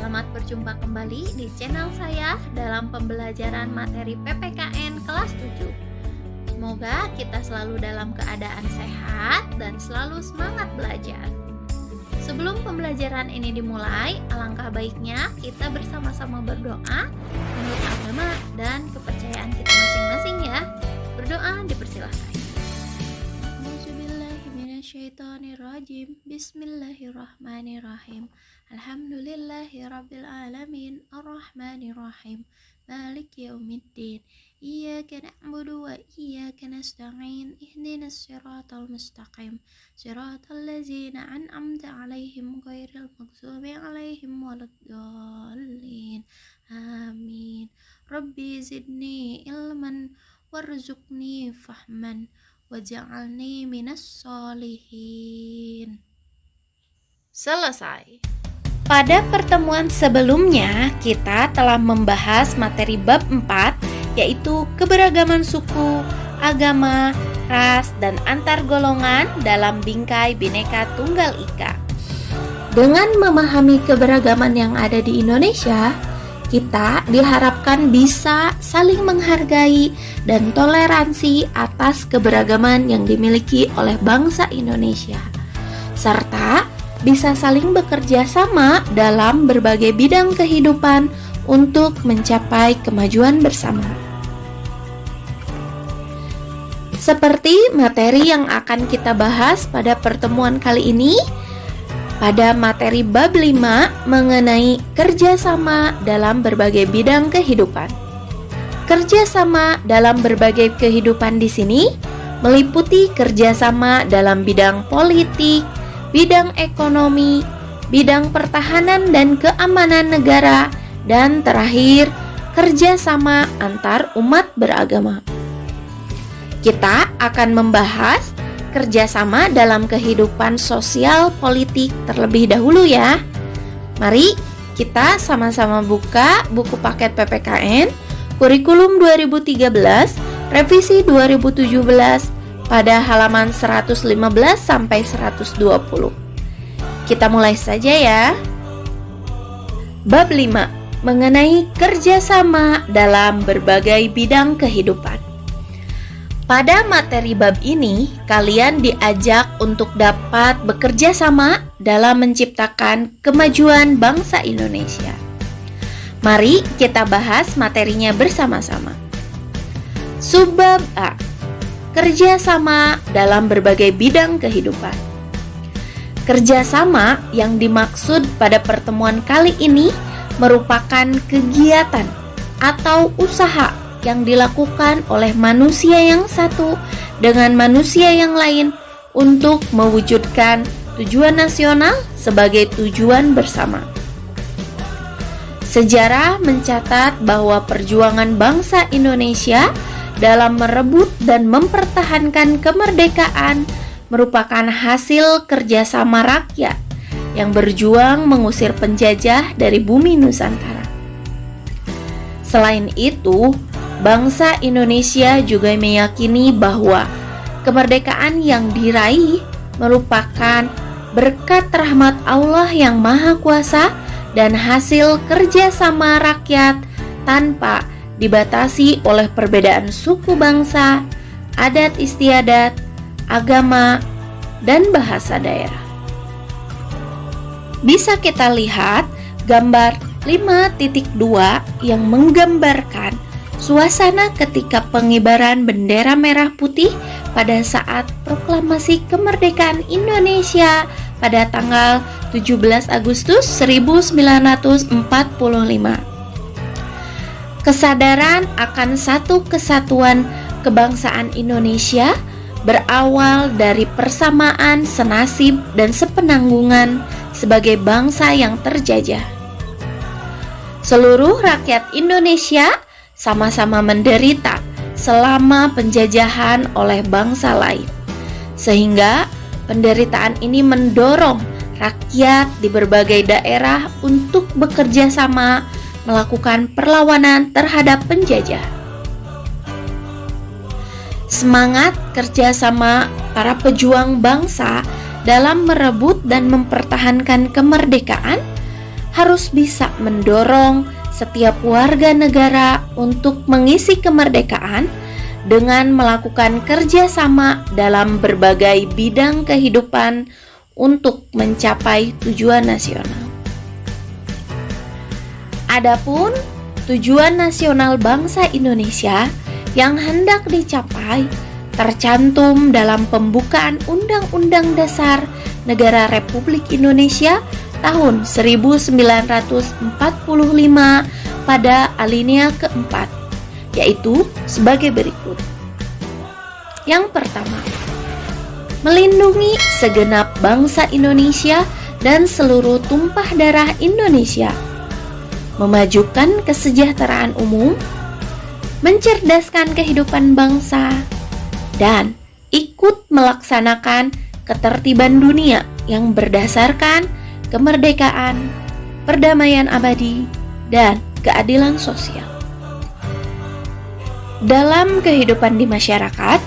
Selamat berjumpa kembali di channel saya dalam pembelajaran materi PPKN kelas 7. Semoga kita selalu dalam keadaan sehat dan selalu semangat belajar. Sebelum pembelajaran ini dimulai, alangkah baiknya kita bersama-sama berdoa menurut agama dan kepercayaan kita masing-masing ya. Berdoa dipersilahkan. Bismillahirrahmanirrahim. Bismillahirrahmanirrahim. Alhamdulillahirabbil alamin. Arrahmanirrahim. Maliki yaumiddin. Iyyaka na'budu wa iyyaka nasta'in. Ihdinas siratal mustaqim. Siratal ladzina an'amta 'alaihim ghairil maghdubi 'alaihim waladdallin. Amin. Rabbi zidni ilman warzuqni fahman waj'alni minas sholihin. Selesai. Pada pertemuan sebelumnya, kita telah membahas materi bab 4, yaitu keberagaman suku, agama, ras, dan antar golongan dalam bingkai Bhinneka Tunggal Ika. Dengan memahami keberagaman yang ada di Indonesia, kita diharapkan bisa saling menghargai dan toleransi atas keberagaman yang dimiliki oleh bangsa Indonesia, serta bisa saling bekerja sama dalam berbagai bidang kehidupan untuk mencapai kemajuan bersama. Seperti materi yang akan kita bahas pada pertemuan kali ini, pada materi bab 5 mengenai kerjasama dalam berbagai bidang kehidupan. Kerjasama dalam berbagai kehidupan di sini meliputi kerjasama dalam bidang politik, bidang ekonomi, bidang pertahanan dan keamanan negara, dan terakhir, kerjasama antar umat beragama. Kita akan membahas kerjasama dalam kehidupan sosial politik terlebih dahulu ya. Mari kita sama-sama buka buku paket PPKN Kurikulum 2013, Revisi 2017 pada halaman 115 sampai 120. Kita mulai saja ya. Bab 5 mengenai kerjasama dalam berbagai bidang kehidupan. Pada materi bab ini, kalian diajak untuk dapat bekerja sama dalam menciptakan kemajuan bangsa Indonesia. Mari kita bahas materinya bersama-sama. Subbab A, kerjasama dalam berbagai bidang kehidupan. Kerjasama yang dimaksud pada pertemuan kali ini merupakan kegiatan atau usaha yang dilakukan oleh manusia yang satu dengan manusia yang lain untuk mewujudkan tujuan nasional sebagai tujuan bersama. Sejarah mencatat bahwa perjuangan bangsa Indonesia dalam merebut dan mempertahankan kemerdekaan merupakan hasil kerjasama rakyat yang berjuang mengusir penjajah dari bumi Nusantara. Selain itu, bangsa Indonesia juga meyakini bahwa kemerdekaan yang diraih merupakan berkat rahmat Allah yang Maha Kuasa dan hasil kerjasama rakyat tanpa dibatasi oleh perbedaan suku bangsa, adat istiadat, agama, dan bahasa daerah. Bisa kita lihat gambar 5.2 yang menggambarkan suasana ketika pengibaran bendera merah putih pada saat proklamasi kemerdekaan Indonesia pada tanggal 17 Agustus 1945. Kesadaran akan satu kesatuan kebangsaan Indonesia berawal dari persamaan senasib dan sepenanggungan sebagai bangsa yang terjajah. Seluruh rakyat Indonesia sama-sama menderita selama penjajahan oleh bangsa lain, sehingga penderitaan ini mendorong rakyat di berbagai daerah untuk bekerja sama melakukan perlawanan terhadap penjajah. Semangat kerjasama para pejuang bangsa dalam merebut dan mempertahankan kemerdekaan harus bisa mendorong setiap warga negara untuk mengisi kemerdekaan dengan melakukan kerjasama dalam berbagai bidang kehidupan untuk mencapai tujuan nasional. Adapun tujuan nasional bangsa Indonesia yang hendak dicapai tercantum dalam pembukaan Undang-Undang Dasar Negara Republik Indonesia tahun 1945 pada alinea keempat, yaitu sebagai berikut. Yang pertama, melindungi segenap bangsa Indonesia dan seluruh tumpah darah Indonesia, memajukan kesejahteraan umum, mencerdaskan kehidupan bangsa, dan ikut melaksanakan ketertiban dunia yang berdasarkan kemerdekaan, perdamaian abadi, dan keadilan sosial. Dalam kehidupan di masyarakat,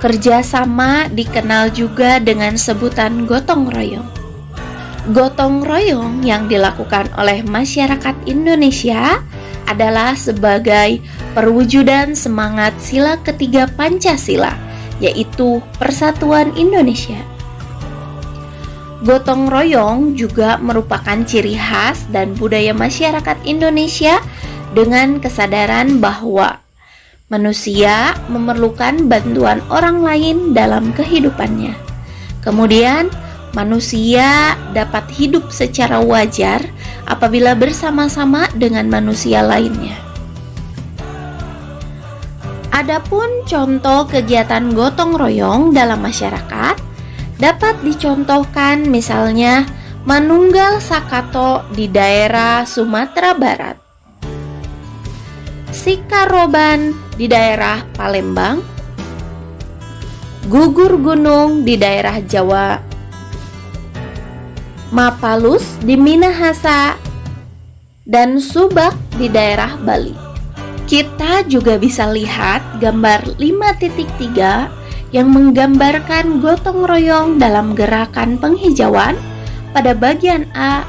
kerjasama dikenal juga dengan sebutan gotong royong. Gotong royong yang dilakukan oleh masyarakat Indonesia adalah sebagai perwujudan semangat sila ketiga Pancasila, yaitu Persatuan Indonesia. Gotong royong juga merupakan ciri khas dan budaya masyarakat Indonesia dengan kesadaran bahwa manusia memerlukan bantuan orang lain dalam kehidupannya. Kemudian, manusia dapat hidup secara wajar apabila bersama-sama dengan manusia lainnya. Adapun contoh kegiatan gotong royong dalam masyarakat dapat dicontohkan misalnya Manunggal Sakato di daerah Sumatera Barat, Sikaroban di daerah Palembang, Gugur Gunung di daerah Jawa, Mapalus di Minahasa, dan Subak di daerah Bali. Kita juga bisa lihat gambar 5.3 yang menggambarkan gotong royong dalam gerakan penghijauan pada bagian A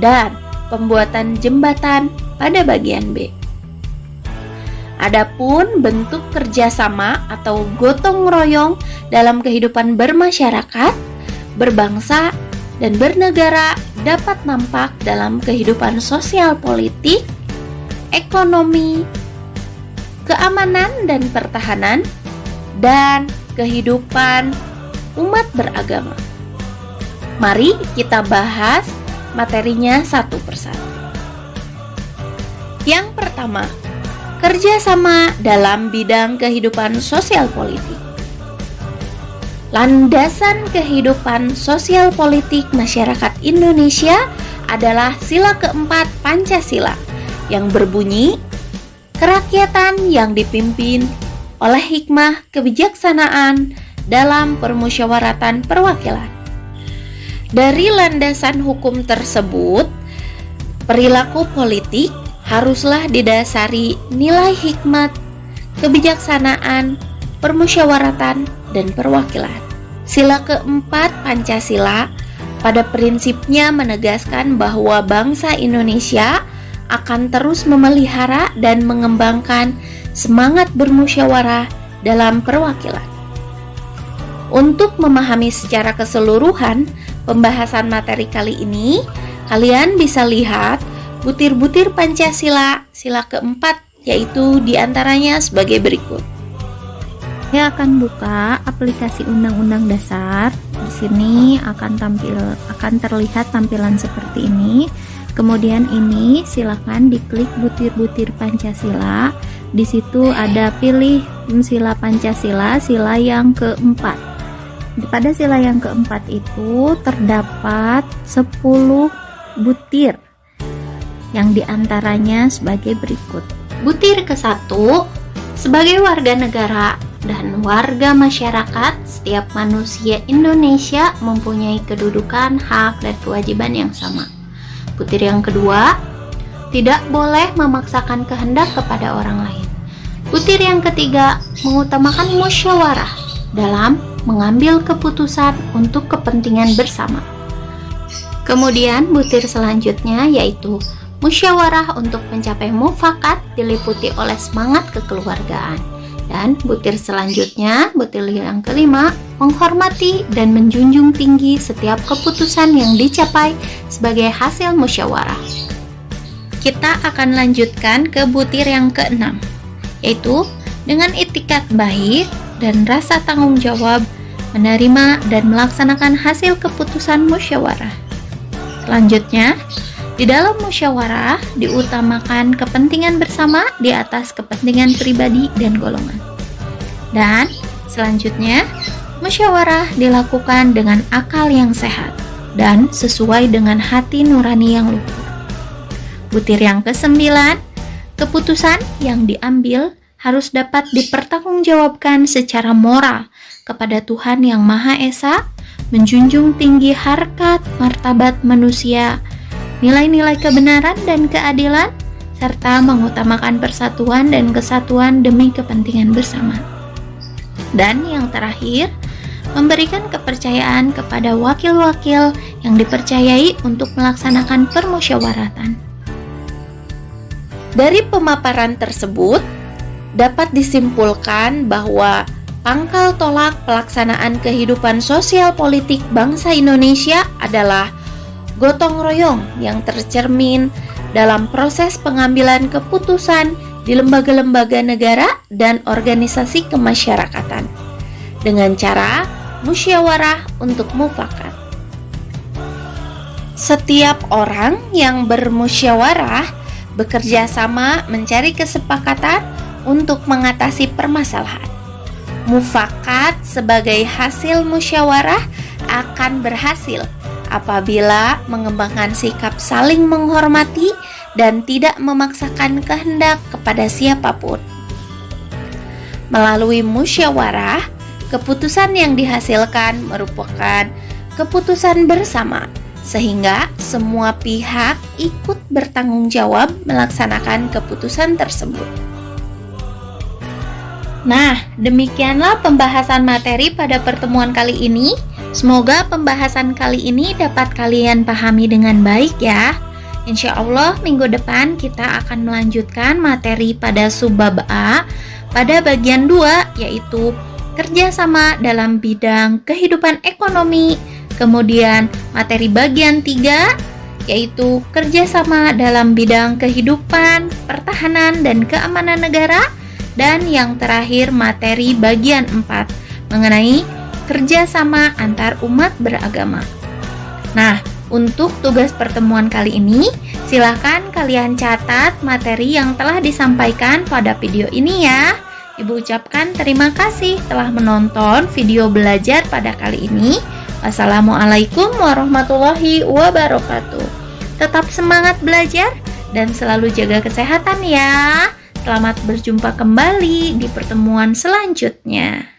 dan pembuatan jembatan pada bagian B. Adapun bentuk kerjasama atau gotong royong dalam kehidupan bermasyarakat, berbangsa, dan bernegara dapat nampak dalam kehidupan sosial politik, ekonomi, keamanan dan pertahanan, dan kehidupan umat beragama. Mari kita bahas materinya satu persatu. Yang pertama, kerjasama dalam bidang kehidupan sosial politik. Landasan kehidupan sosial politik masyarakat Indonesia adalah sila keempat Pancasila yang berbunyi, kerakyatan yang dipimpin oleh hikmah kebijaksanaan dalam permusyawaratan perwakilan. Dari landasan hukum tersebut, perilaku politik haruslah didasari nilai hikmat, kebijaksanaan, permusyawaratan, dan perwakilan. Sila keempat Pancasila pada prinsipnya menegaskan bahwa bangsa Indonesia akan terus memelihara dan mengembangkan semangat bermusyawarah dalam perwakilan. Untuk memahami secara keseluruhan pembahasan materi kali ini, kalian bisa lihat butir-butir Pancasila sila keempat, yaitu diantaranya sebagai berikut. Saya akan buka aplikasi Undang-Undang Dasar. Di sini akan terlihat tampilan seperti ini. Kemudian ini silakan diklik butir-butir Pancasila. Di situ ada pilih sila Pancasila, sila yang keempat. Pada sila yang keempat itu terdapat 10 butir yang diantaranya sebagai berikut. Butir ke-1, sebagai warga negara dan warga masyarakat, setiap manusia Indonesia mempunyai kedudukan, hak, dan kewajiban yang sama. Butir yang kedua, tidak boleh memaksakan kehendak kepada orang lain. Butir yang ketiga, mengutamakan musyawarah dalam mengambil keputusan untuk kepentingan bersama. Kemudian butir selanjutnya yaitu musyawarah untuk mencapai mufakat diliputi oleh semangat kekeluargaan. Dan butir selanjutnya, butir yang kelima, menghormati dan menjunjung tinggi setiap keputusan yang dicapai sebagai hasil musyawarah. Kita akan lanjutkan ke butir yang keenam, yaitu dengan itikat baik dan rasa tanggung jawab menerima dan melaksanakan hasil keputusan musyawarah. Selanjutnya, di dalam musyawarah diutamakan kepentingan bersama di atas kepentingan pribadi dan golongan. Dan selanjutnya, musyawarah dilakukan dengan akal yang sehat dan sesuai dengan hati nurani yang luhur. Butir yang kesembilan, keputusan yang diambil harus dapat dipertanggungjawabkan secara moral kepada Tuhan Yang Maha Esa, menjunjung tinggi harkat martabat manusia, nilai-nilai kebenaran dan keadilan, serta mengutamakan persatuan dan kesatuan demi kepentingan bersama. Dan yang terakhir, memberikan kepercayaan kepada wakil-wakil yang dipercayai untuk melaksanakan permusyawaratan. Dari pemaparan tersebut, dapat disimpulkan bahwa pangkal tolak pelaksanaan kehidupan sosial politik bangsa Indonesia adalah gotong royong yang tercermin dalam proses pengambilan keputusan di lembaga-lembaga negara dan organisasi kemasyarakatan dengan cara musyawarah untuk mufakat. Setiap orang yang bermusyawarah bekerja sama mencari kesepakatan untuk mengatasi permasalahan. Mufakat sebagai hasil musyawarah akan berhasil apabila mengembangkan sikap saling menghormati dan tidak memaksakan kehendak kepada siapapun. Melalui musyawarah, keputusan yang dihasilkan merupakan keputusan bersama, sehingga semua pihak ikut bertanggung jawab melaksanakan keputusan tersebut. Nah, demikianlah pembahasan materi pada pertemuan kali ini. Semoga pembahasan kali ini dapat kalian pahami dengan baik ya. Insya Allah minggu depan kita akan melanjutkan materi pada subbab A pada bagian 2, yaitu kerjasama dalam bidang kehidupan ekonomi. Kemudian materi bagian 3 yaitu kerjasama dalam bidang kehidupan, pertahanan, dan keamanan negara. Dan yang terakhir materi bagian 4 mengenai kerjasama antar umat beragama. Nah, untuk tugas pertemuan kali ini, silahkan kalian catat materi yang telah disampaikan pada video ini ya. Ibu ucapkan terima kasih telah menonton video belajar pada kali ini. Wassalamualaikum warahmatullahi wabarakatuh. Tetap semangat belajar dan selalu jaga kesehatan ya. Selamat berjumpa kembali di pertemuan selanjutnya.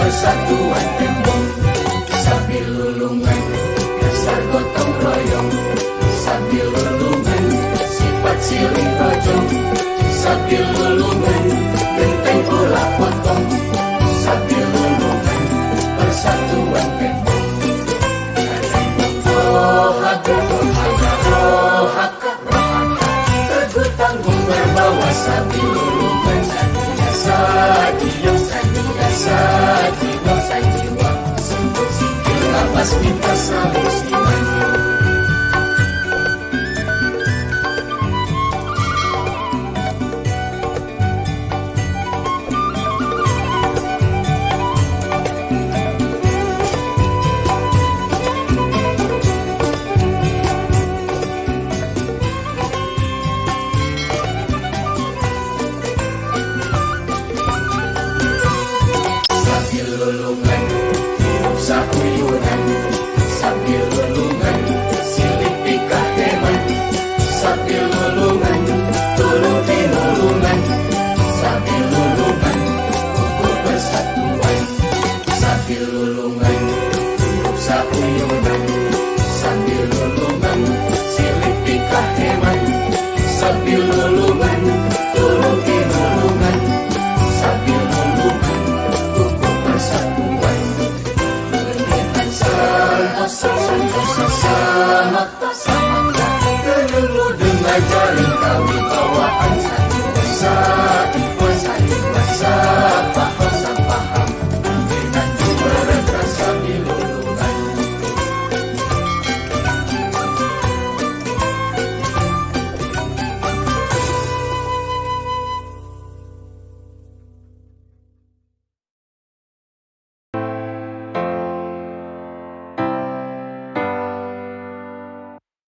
Persatuan tembok sambil lulungan, dasar gotong royong sambil lulungan, sifat silih rojong sambil lulungan, genteng pula potong sambil lulungan, persatuan tembok. Teguh tanggung berbawa sambil lulungan, satu jiwa, satu jiwa. lulungan hidup sakuyunan sambil lulungan silih pikah heman sambil lulungan tuluh lulungan sambil lulungan ukur persatuan sambil lulungan hidup sakuyunan sambil lulungan